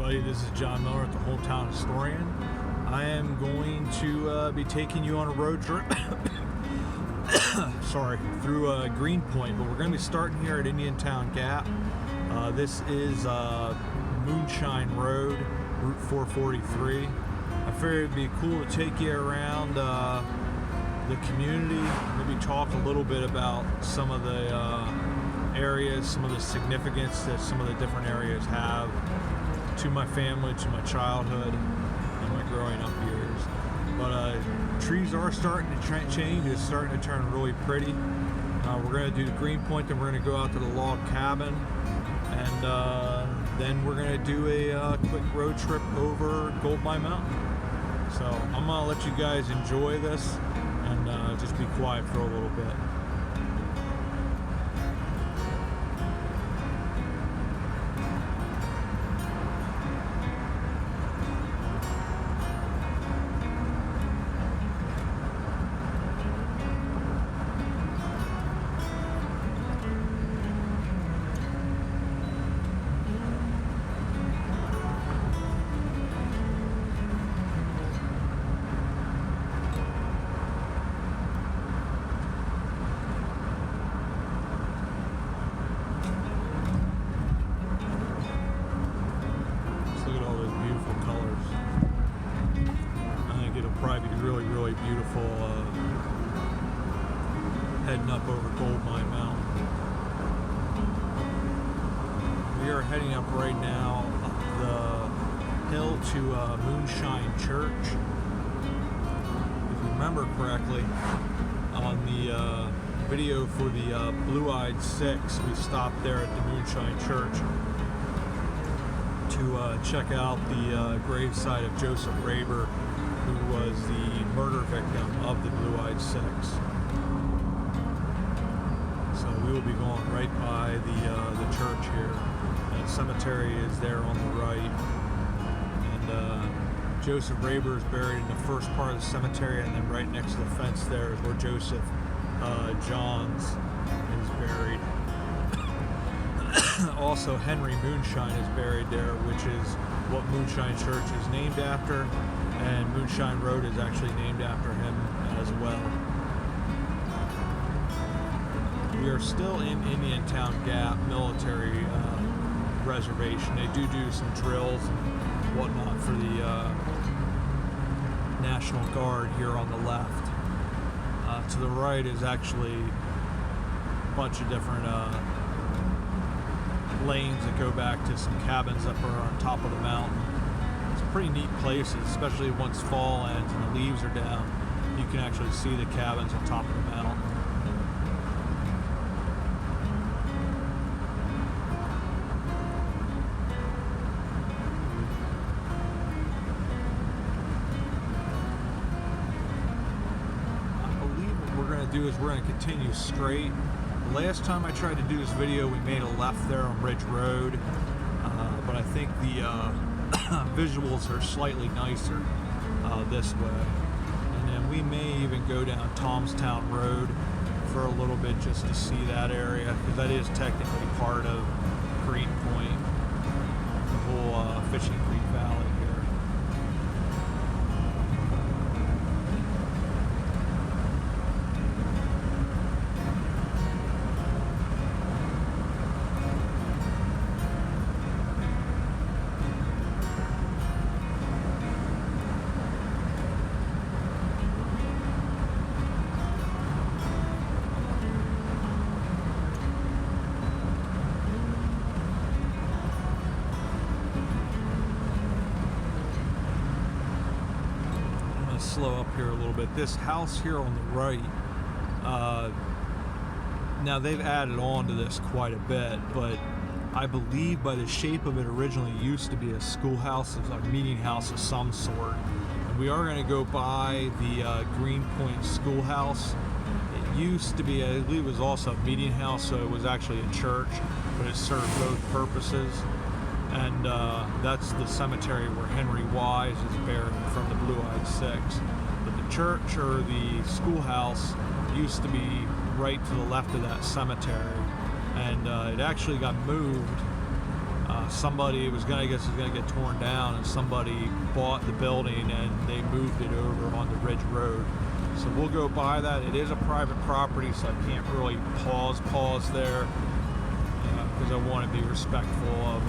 everybody, this is John Miller at the Hometown Historian. I am going to be taking you on a road trip through Greenpoint, but we're going to be starting here at Indiantown Gap. This is Moonshine Road, Route 443. I figured it'd be cool to take you around the community, maybe talk a little bit about some of the areas, some of the significance that some of the different areas have to my family, to my childhood, and my growing up years. But trees are starting to change. It's starting to turn really pretty. We're going to do the Greenpoint, then we're going to go out to the log cabin, and then we're going to do a quick road trip over Gold Mine Mountain. So I'm going to let you guys enjoy this and just be quiet for a little bit. Probably be really beautiful heading up over Gold Mine Mountain. We are heading up right now up the hill to Moonshine Church. If you remember correctly, on the video for the Blue-Eyed Six, we stopped there at the Moonshine Church to check out the gravesite of Joseph Raber, who was the murder victim of the Blue-Eyed Six. So we will be going right by the church here. The cemetery is there on the right. And Joseph Raber is buried in the first part of the cemetery, and then right next to the fence there is where Joseph Johns is buried. Also, Henry Moonshine is buried there, which is what Moonshine Church is named after. And Moonshine Road is actually named after him as well. We are still in Indiantown Gap Military Reservation. They do some drills and whatnot for the National Guard here on the left. To the right is actually a bunch of different lanes that go back to some cabins up on top of the mountain. Pretty neat places, especially once fall ends and the leaves are down. You can actually see the cabins on top of the mountain. I believe what we're going to do is we're going to continue straight. The last time I tried to do this video, we made a left there on Ridge Road, but I think the visuals are slightly nicer this way. And then we may even go down Tomstown Road for a little bit just to see that area, because that is technically part of Greenpoint, the whole Fishing Creek Valley here. Slow up here a little bit. This house here on the right, now they've added on to this quite a bit, but I believe by the shape of it originally used to be a schoolhouse, it's like a meeting house of some sort. And we are going to go by the Greenpoint schoolhouse. It used to be, I believe it was also a meeting house, so it was actually a church, but it served both purposes. And that's the cemetery where Henry Wise is buried from the Blue-Eyed Six. But the church, or the schoolhouse, used to be right to the left of that cemetery. And it actually got moved somebody was gonna, I guess, was gonna get torn down, and somebody bought the building and they moved it over onto Ridge Road. So we'll go by that. It is a private property, so I can't really pause there because I want to be respectful of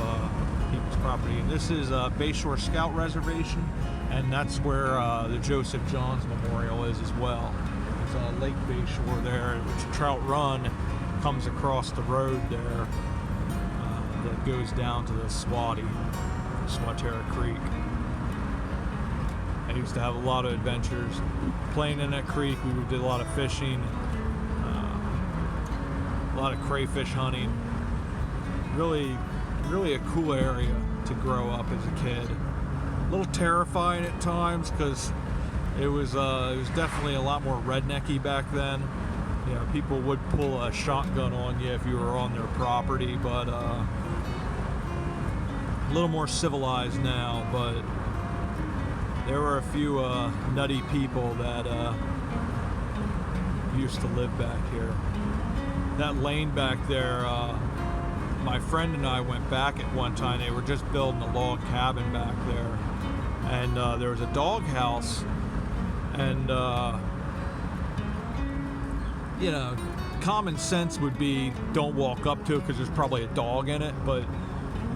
people's property. And this is Bayshore Scout Reservation, and that's where the Joseph Johns Memorial is as well. There's Lake Bayshore there, which Trout Run comes across the road there that goes down to the Swatara Creek. I used to have a lot of adventures playing in that creek. We did a lot of fishing, a lot of crayfish hunting. Really, really a cool area to grow up as a kid. A little terrifying at times because it was definitely a lot more rednecky back then. You know, people would pull a shotgun on you if you were on their property, but a little more civilized now. But there were a few nutty people that used to live back here. That lane back there, my friend and I went back at one time. They were just building a log cabin back there, and there was a dog house, and you know, common sense would be don't walk up to it because there's probably a dog in it, but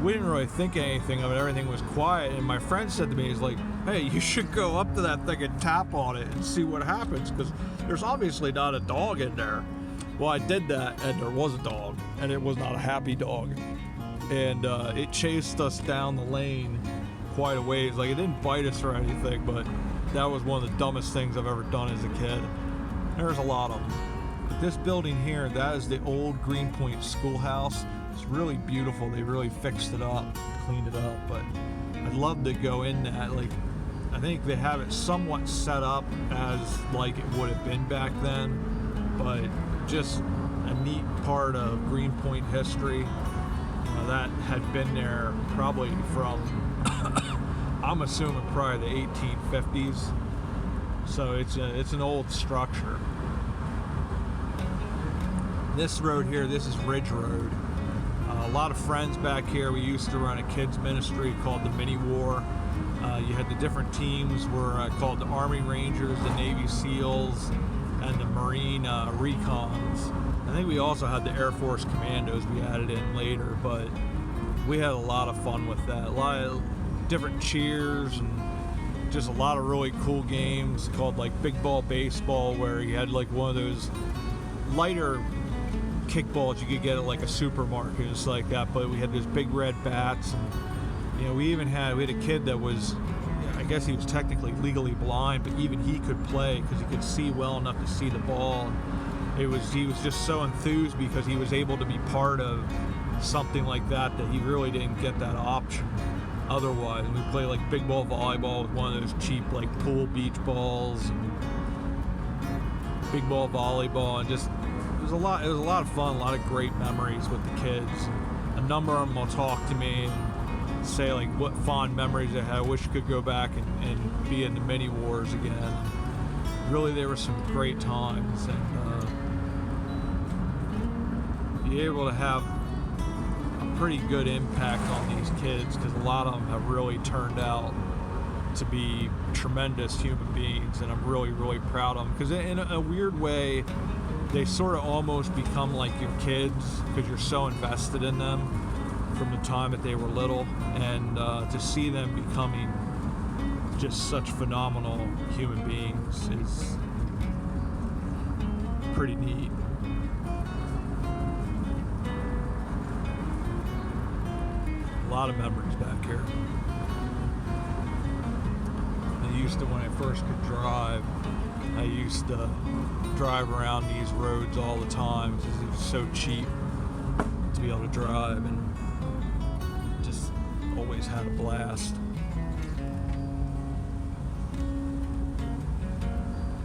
we didn't really think anything of it. Everything was quiet, and my friend said to me, he's like, hey, you should go up to that thing and tap on it and see what happens, because there's obviously not a dog in there. Well, I did that, and there was a dog, and it was not a happy dog, and it chased us down the lane quite a ways. Like, it didn't bite us or anything, but that was one of the dumbest things I've ever done as a kid. There's a lot of them. But this building here, that is the old Greenpoint schoolhouse. It's really beautiful. They really fixed it up, cleaned it up, but I'd love to go in that. Like, I think they have it somewhat set up as like it would have been back then, but just a neat part of Greenpoint history that had been there probably from I'm assuming probably the 1850s. So it's an old structure. This road here, this is Ridge Road. A lot of friends back here. We used to run a kids ministry called the Mini War. You had the different teams were called the Army Rangers, the Navy SEALs, and the Marine Recons. I think we also had the Air Force Commandos we added in later, but we had a lot of fun with that. A lot of different cheers and just a lot of really cool games called like big ball baseball, where you had like one of those lighter kickballs you could get at like a supermarket, just like that, but we had those big red bats, and you know, we had a kid that was, I guess he was technically legally blind, but even he could play because he could see well enough to see the ball. He was just so enthused because he was able to be part of something like that he really didn't get that option otherwise. And we played like big ball volleyball with one of those cheap like pool beach balls, and big ball volleyball, and just it was a lot of fun, a lot of great memories with the kids. A number of them will talk to me and say like what fond memories they had. I wish I could go back and be in the mini wars again. Really, there were some great times, and be able to have a pretty good impact on these kids, because a lot of them have really turned out to be tremendous human beings, and I'm really, really proud of them, because in a weird way they sort of almost become like your kids because you're so invested in them from the time that they were little, and to see them becoming just such phenomenal human beings is pretty neat. A lot of memories back here. I used to, when I first could drive, I used to drive around these roads all the time because it was so cheap to be able to drive, and just always had a blast.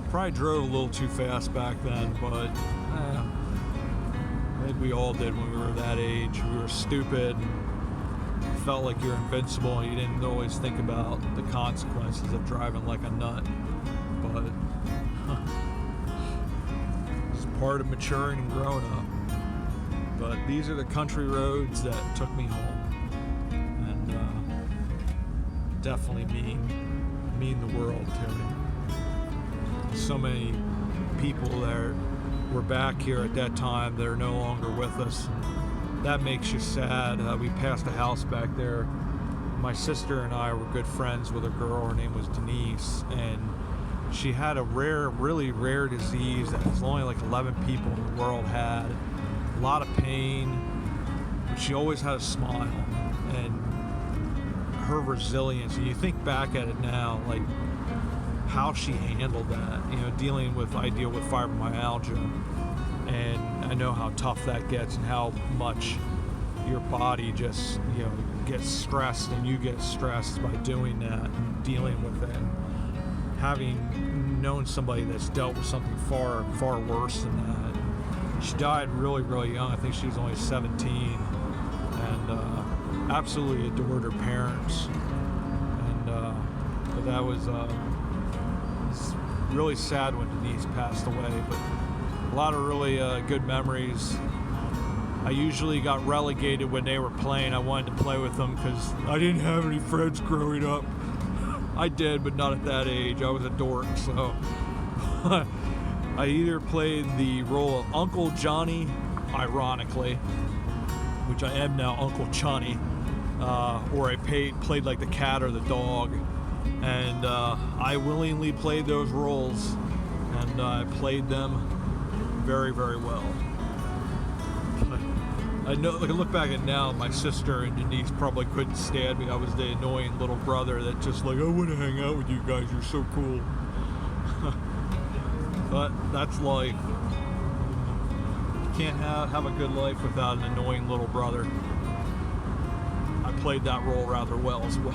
Probably drove a little too fast back then, but I think we all did when we were that age. We were stupid, and felt like you're invincible, and you didn't always think about the consequences of driving like a nut. But it's part of maturing and growing up. But these are the country roads that took me home. definitely mean the world to me. So many people that were back here at that time that are no longer with us. That makes you sad. We passed a house back there. My sister and I were good friends with a girl. Her name was Denise, and she had a really rare disease that was only like 11 people in the world had. A lot of pain, but she always had a smile, and her resilience. And you think back at it now, like how she handled that. Dealing with, I deal with fibromyalgia, and I know how tough that gets and how much your body just, gets stressed, and you get stressed by doing that and dealing with it. Having known somebody that's dealt with something far worse than that. She died really young. I think she was only 17, and absolutely adored her parents. And but that was it's really sad when Denise passed away. But a lot of really good memories. I usually got relegated when they were playing. I wanted to play with them because I didn't have any friends growing up. I did, but not at that age. I was a dork, so I either played the role of Uncle Johnny, ironically, which I am now, Uncle Chunny, or I played like the cat or the dog, and I willingly played those roles, and I played them very well. I know, like, I look back at now, my sister and Denise probably couldn't stand me. I was the annoying little brother that just like, I want to hang out with you guys, you're so cool. But that's life. You can't have a good life without an annoying little brother. I played that role rather well as well,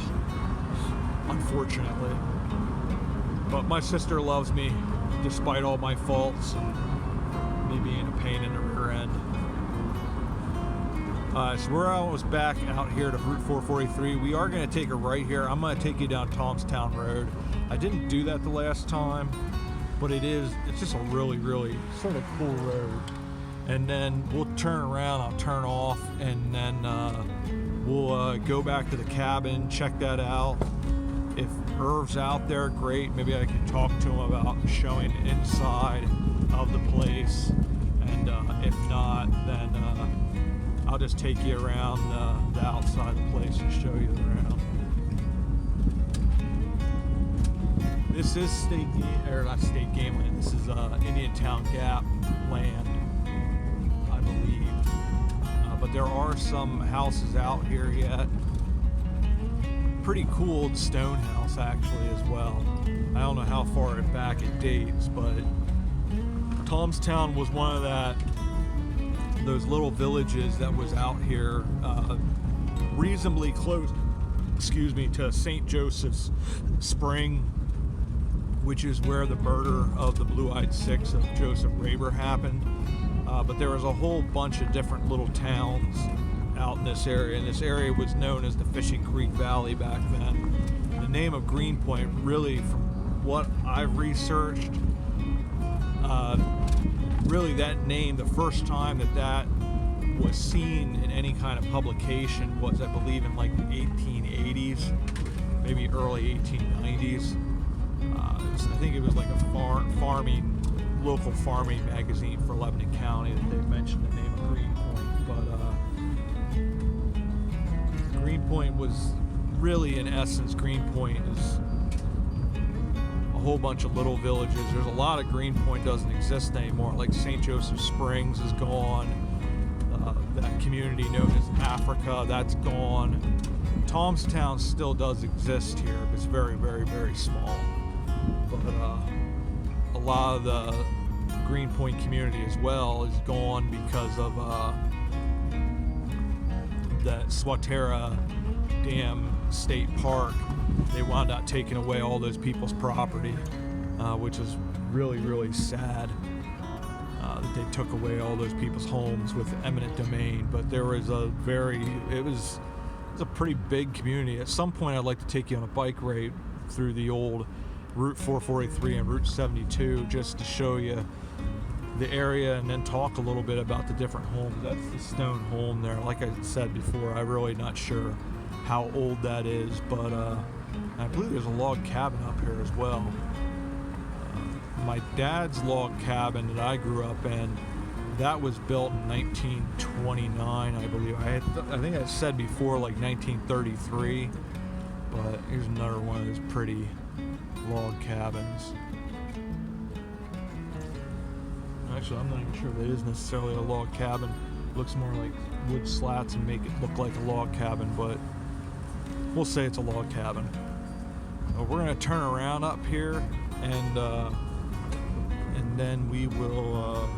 unfortunately. But my sister loves me despite all my faults and me being a pain in the rear end. So we're almost back out here to Route 443. We are going to take a right here. I'm going to take you down Tomstown Road. I didn't do that the last time, but it's just a really sort of cool road. And then we'll turn around, I'll turn off, and then we'll go back to the cabin, check that out. If Irv's out there, great. Maybe I can talk to him about showing inside of the place. And if not, then I'll just take you around the outside of the place and show you around. This is not state game land. This is Indiantown Gap land, I believe. But there are some houses out here yet. Pretty cool old stone house actually as well. I don't know how far back it dates, but Tomstown was one of those little villages that was out here reasonably close, to St. Joseph's Spring, which is where the murder of the Blue-Eyed Six of Joseph Raber happened. But there was a whole bunch of different little towns out in this area, and this area was known as the Fishing Creek Valley back then. The name of Greenpoint, really, from what I've researched, really that name, the first time that was seen in any kind of publication was, I believe, in like the 1880s, maybe early 1890s. I think it was like a local farming magazine for Lebanon County that they mentioned the name of Greenpoint. But Greenpoint was really, in essence, Greenpoint is a whole bunch of little villages. There's a lot of Greenpoint doesn't exist anymore. Like St. Joseph Springs is gone. That community known as Africa, that's gone. Tomstown still does exist here, but it's very small. But a lot of the Greenpoint community as well is gone because of that Swatara Dam State Park. They wound up taking away all those people's property, which is really sad. That they took away all those people's homes with eminent domain. But there was it was a pretty big community. At some point, I'd like to take you on a bike ride through the old Route 443 and Route 72 just to show you the area and then talk a little bit about the different homes. That's the stone home there. Like I said before, I'm really not sure how old that is, but And I believe there's a log cabin up here as well. My dad's log cabin that I grew up in, that was built in 1929, I believe. I think I said before like 1933, but here's another one of those pretty log cabins. Actually, I'm not even sure if it is necessarily a log cabin. It looks more like wood slats and make it look like a log cabin, but we'll say it's a log cabin. We're gonna turn around up here, and then we will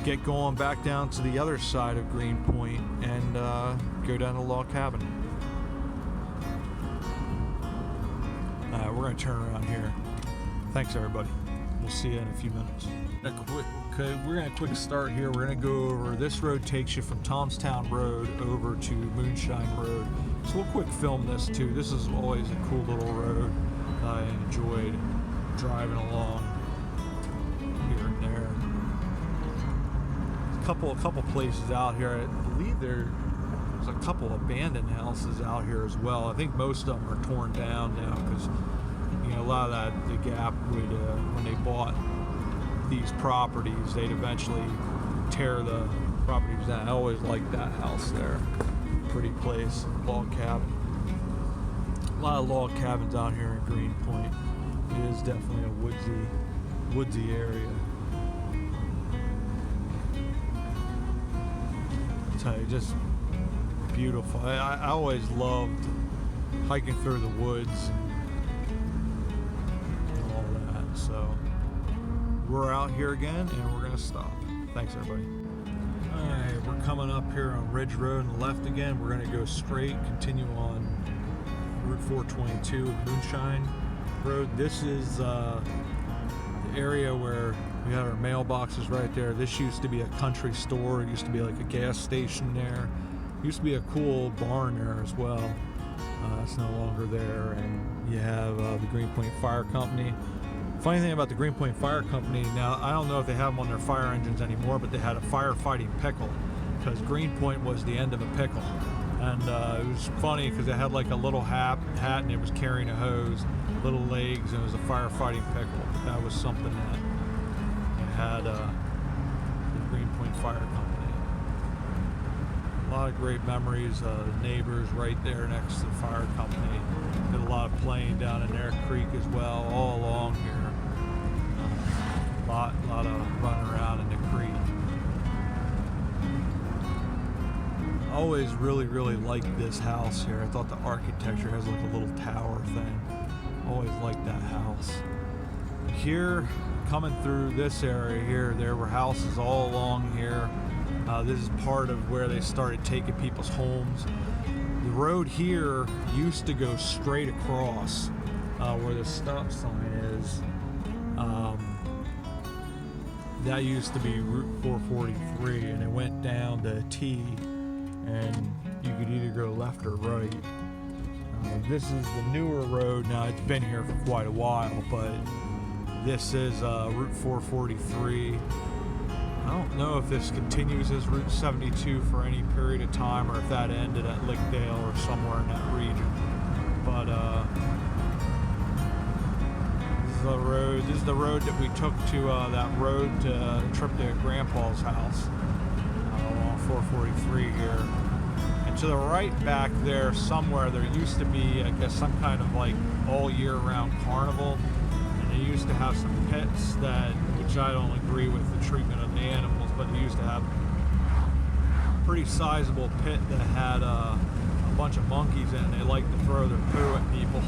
get going back down to the other side of Greenpoint and go down to the log cabin. We're gonna turn around here. Thanks, everybody. We'll see you in a few minutes. We're gonna quick start here. We're gonna go over, this road takes you from Thomastown Road over to Moonshine Road. So we'll quick film this too. This is always a cool little road. I enjoyed driving along here and there. A couple places out here. I believe there's a couple abandoned houses out here as well. I think most of them are torn down now because, you know, a lot of that, the Gap would, when they bought these properties, they'd eventually tear the properties down. I always liked that house there. Pretty place, log cabin. A lot of log cabins out here in Greenpoint. It is definitely a woodsy area. I'll tell you, just beautiful. I always loved hiking through the woods and all that. So we're out here again, and we're gonna stop. Thanks, everybody. Alright, we're coming up here on Ridge Road on the left again. We're gonna go straight, continue on Route 422 Moonshine Road. This is the area where we had our mailboxes right there. This used to be a country store. It used to be like a gas station there. It used to be a cool barn there as well. It's no longer there. And you have the Greenpoint Fire Company. Funny thing about the Greenpoint Fire Company, now I don't know if they have them on their fire engines anymore, but they had a firefighting pickle because Greenpoint was the end of a pickle. And it was funny because it had like a little hat and it was carrying a hose, little legs, and it was a firefighting pickle. That was something that it had the Greenpoint Fire Company. A lot of great memories. Neighbors right there next to the fire company. Did a lot of playing down in their creek as well, all along here. A lot of running around in the creek. Always really liked this house here. I thought the architecture has like a little tower thing. Always liked that house. Here, coming through this area here, there were houses all along here. This is part of where they started taking people's homes. The road here used to go straight across where the stop sign is. That used to be Route 443, and it went down to a T, and you could either go left or right. This is the newer road. Now, it's been here for quite a while, but this is Route 443. I don't know if this continues as Route 72 for any period of time or if that ended at Lickdale or somewhere in that region. But this is the road that we took to that road to trip to Grandpa's house along 443 here. And to the right back there somewhere, there used to be, I guess, some kind of like all year round carnival. And they used to have some pits that, which I don't agree with the treatment of the animals, but they used to have a pretty sizable pit that had a bunch of monkeys in it. They liked to throw their poo at people.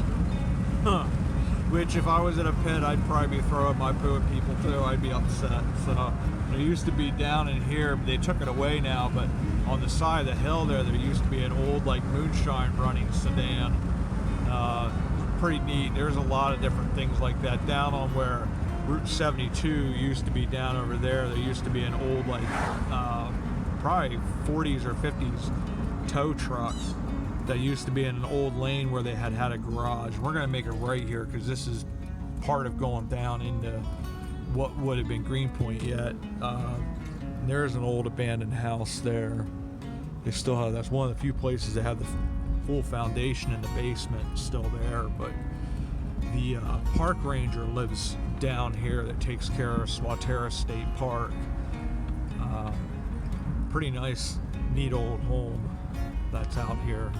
Which, if I was in a pit, I'd probably be throwing my poo at people too. I'd be upset. So it used to be down in here, but they took it away now. But on the side of the hill there used to be an old like moonshine running sedan. Pretty neat. There's a lot of different things like that. Down on where Route 72 used to be down over there used to be an old like probably 40s or 50s tow truck that used to be in an old lane where they had a garage. We're going to make it right here because this is part of going down into what would have been Greenpoint yet. There's an old abandoned house there. They still have, that's one of the few places that have the cool foundation in the basement still there, but the park ranger lives down here that takes care of Swatara State Park. Pretty nice, neat old home that's out here.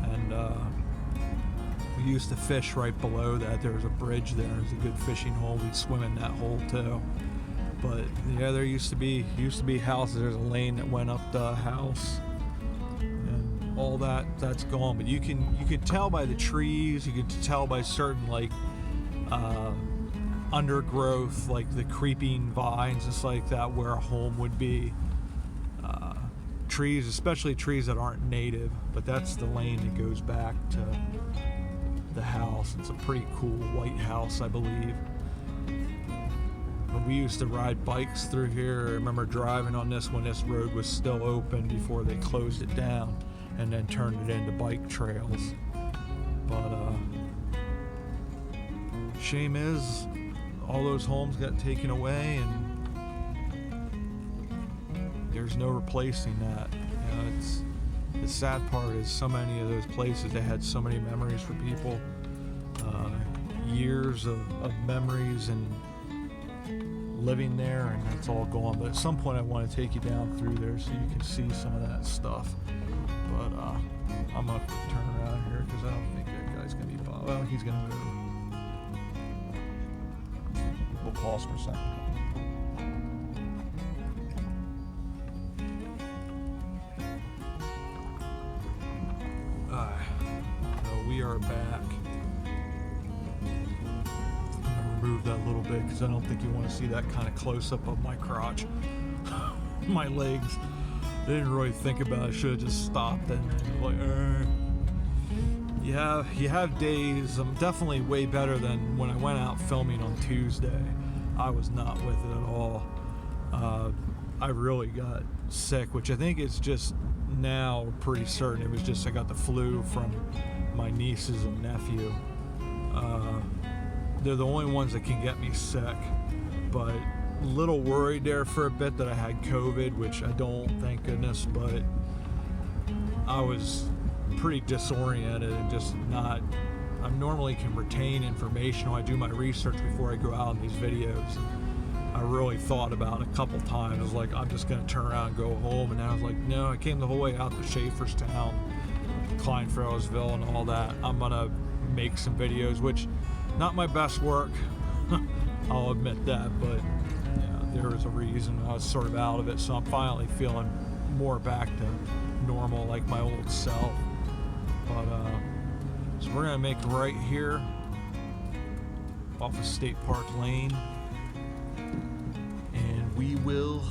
And we used to fish right below that. There was a bridge there. It was a good fishing hole. We'd swim in that hole too. But yeah, there used to be houses. There's a lane that went up the house, and all that's gone. But you can tell by the trees. You can tell by certain like undergrowth, like the creeping vines and stuff like that, where a home would be. Trees, especially trees that aren't native. But that's the lane that goes back to the house. It's a pretty cool white house, I believe. When we used to ride bikes through here, I remember driving on this when this road was still open before they closed it down and then turned it into bike trails. But shame is all those homes got taken away, and there's no replacing that. You know, it's the sad part is so many of those places, they had so many memories for people, years of memories and living there, and it's all gone. But at some point I want to take you down through there so you can see some of that stuff. But I'm gonna turn around here because I don't think that guy's gonna be bothered. Well, he's gonna move. We'll pause for a second. So we are back. Move that a little bit because I don't think you want to see that kind of close up of my crotch. My legs. I didn't really think about it. I should have just stopped and like, yeah, you have days. I'm definitely way better than when I went out filming on Tuesday. I was not with it at all. I really got sick, which I think is just now pretty certain. It was just I got the flu from my nieces and nephew. They're the only ones that can get me sick, but a little worried there for a bit that I had COVID, which I don't, thank goodness, but I was pretty disoriented and just not, I normally can retain information when I do my research before I go out in these videos. I really thought about it a couple times. I was like, I'm just going to turn around and go home, and I was like, no, I came the whole way out to Schaeferstown, Kleinfeldville and all that. I'm going to make some videos, which not my best work, I'll admit that, but yeah, there was a reason I was sort of out of it, so I'm finally feeling more back to normal, like my old self. But so we're gonna make right here off of State Park Lane, and we will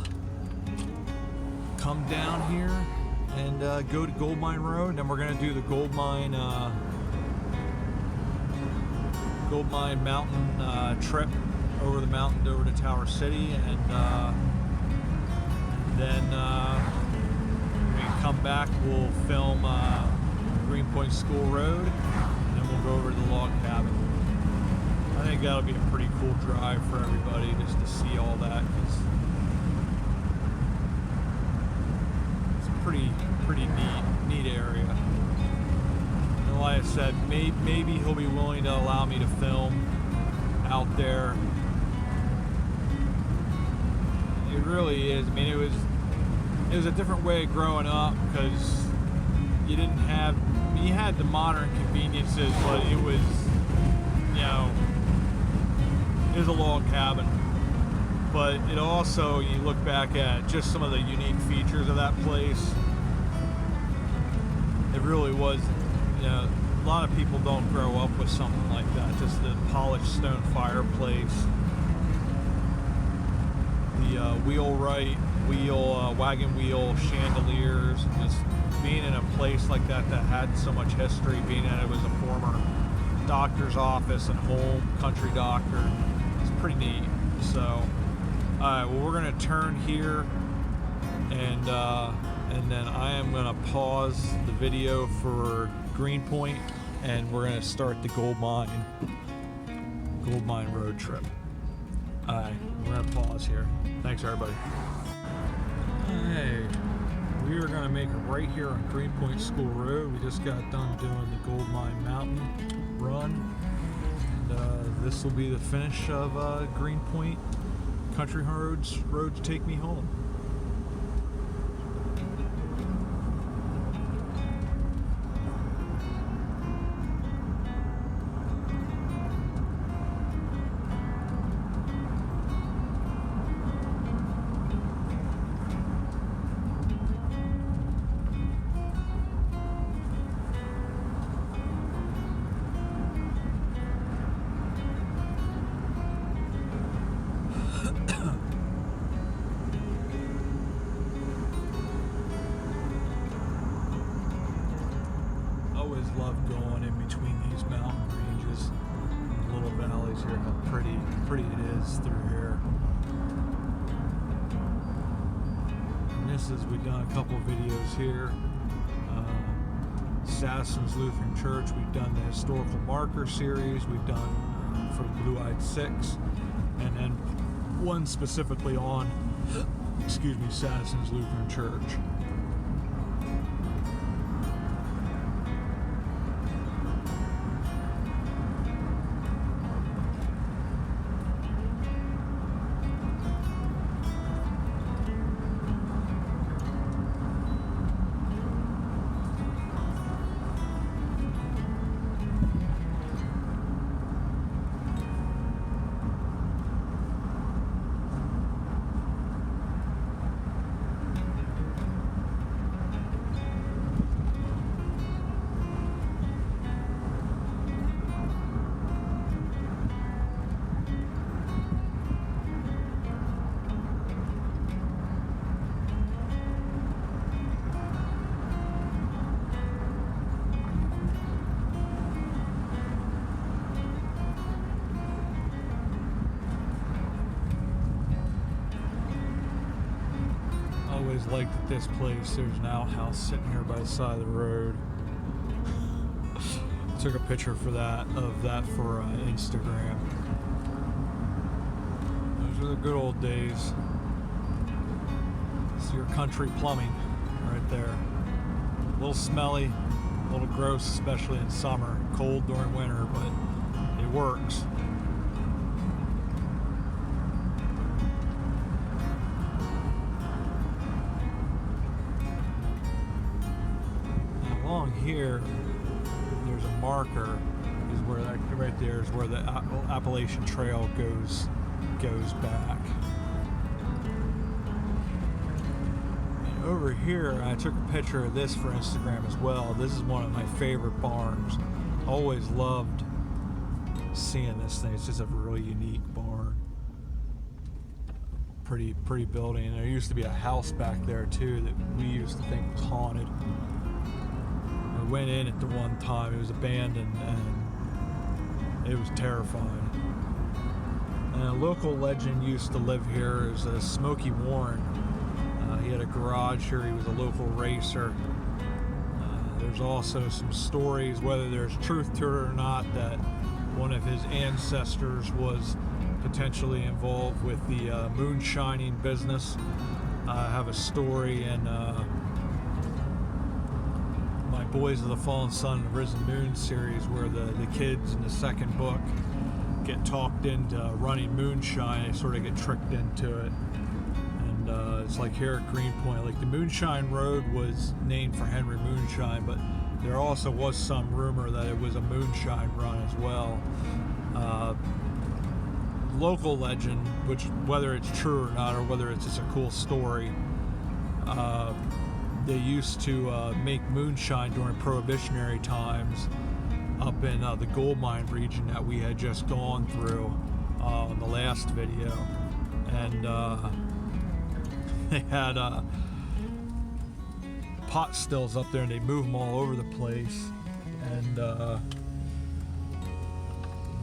come down here and go to Gold Mine Road, and then we're gonna do the Gold Mine mountain trip over the mountain over to Tower City, and then when we come back we'll film Greenpoint School Road, and then we'll go over to the log cabin. I think that'll be a pretty cool drive for everybody just to see all that, because it's a pretty neat area. Like I said, maybe he'll be willing to allow me to film out there. It really is. I mean, it was a different way of growing up, because you had the modern conveniences, but it was, you know, it was a log cabin. But it also, you look back at just some of the unique features of that place. It really was. You know, a lot of people don't grow up with something like that. Just the polished stone fireplace, the wagon wheel chandeliers, just being in a place like that had so much history, being that it was a former doctor's office and home, country doctor. It's pretty neat. So, alright, well, we're gonna turn here, and then I am gonna pause the video for Greenpoint, and we're gonna start the Gold Mine road trip. Alright, we're gonna pause here. Thanks, everybody. Hey, we are going to make it right here on Greenpoint School Road. We just got done doing the Gold Mine Mountain run. And this will be the finish of Greenpoint Country Roads Take Me Home. Love going in between these mountain ranges and little valleys here. How pretty it is through here. And this is, we've done a couple videos here. Sasson's Lutheran Church. We've done the historical marker series. We've done for Blue-Eyed Six, and then one specifically on, Sasson's Lutheran Church. Liked at this place. There's an outhouse sitting here by the side of the road. Took a picture for that for Instagram. Those are the good old days. It's your country plumbing right there. A little smelly, a little gross, especially in summer. Cold during winter, but it works. Along here, there's a marker. Is where that right there is where the Appalachian Trail goes back. And over here, I took a picture of this for Instagram as well. This is one of my favorite barns. Always loved seeing this thing. It's just a really unique barn. Pretty building. And there used to be a house back there too that we used to think was haunted. I went in at the one time, it was abandoned, and it was terrifying. And a local legend used to live here. Is Smokey Warren. He had a garage here, he was a local racer. There's also some stories, whether there's truth to it or not, that one of his ancestors was potentially involved with the moonshining business. I have a story in my Boys of the Fallen Sun and Risen Moon series where the kids in the second book get talked into running moonshine. They sort of get tricked into it. And it's like here at Greenpoint, like the Moonshine Road was named for Henry Moonshine, but there also was some rumor that it was a moonshine run as well. Local legend, which whether it's true or not, or whether it's just a cool story, they used to make moonshine during prohibitionary times up in the gold mine region that we had just gone through in the last video. And they had pot stills up there, and they move them all over the place. And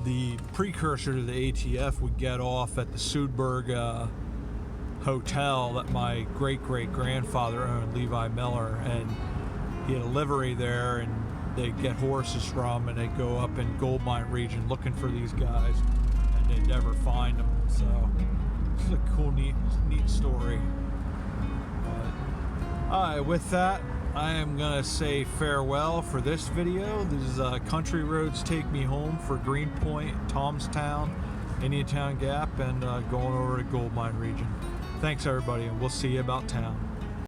the precursor to the ATF would get off at the Sudberg hotel that my great-great-grandfather owned, Levi Miller, and he had a livery there, and they'd get horses from, and they'd go up in gold mine region looking for these guys, and they'd never find them. So this is a cool, neat story. But Alright, with that, I am gonna say farewell for this video. This is Country Roads Take Me Home for Greenpoint, Tomstown, Indiantown Gap, and going over to Gold Mine region. Thanks everybody, and we'll see you about town.